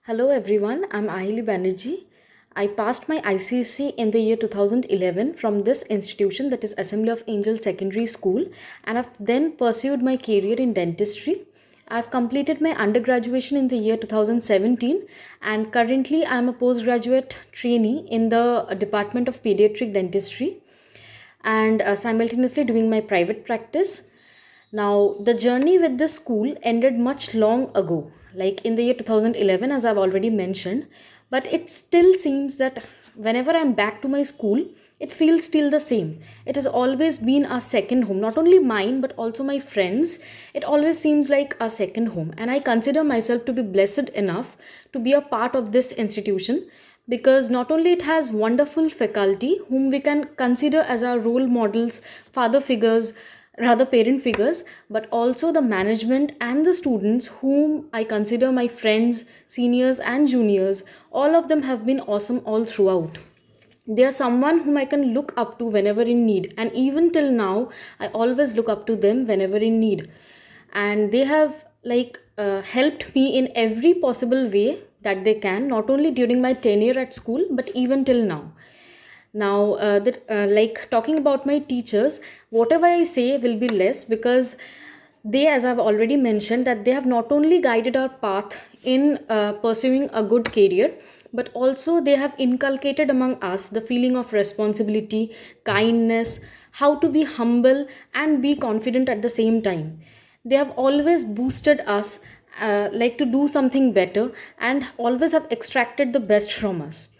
Hello everyone, I'm Aheli Banerjee. I passed my ICSE in the year 2011 from this institution, that is Assembly of Angels Secondary School, and I've then pursued my career in dentistry. I've completed my undergraduation in the year 2017 and currently I'm a postgraduate trainee in the Department of Pediatric Dentistry and simultaneously doing my private practice. Now, the journey with this school ended much long ago, like in the year 2011, as I've already mentioned, but it still seems that whenever I'm back to my school, it feels still the same. It has always been a second home, not only mine, but also my friends. It always seems like a second home, and I consider myself to be blessed enough to be a part of this institution because not only it has wonderful faculty whom we can consider as our role models, father figures, rather parent figures, but also the management and the students whom I consider my friends, seniors and juniors. All of them have been awesome all throughout. They are someone whom I can look up to whenever in need, and even till now I always look up to them whenever in need. And they have helped me in every possible way that they can, not only during my tenure at school but even till now. Now, talking about my teachers, whatever I say will be less because they, as I've already mentioned, that they have not only guided our path in pursuing a good career, but also they have inculcated among us the feeling of responsibility, kindness, how to be humble and be confident at the same time. They have always boosted us to do something better and always have extracted the best from us.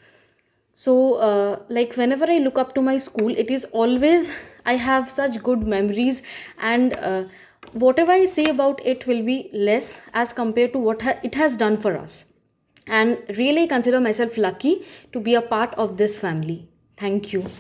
So, whenever I look up to my school, it is always I have such good memories, and whatever I say about it will be less as compared to what it has done for us. And really consider myself lucky to be a part of this family. Thank you.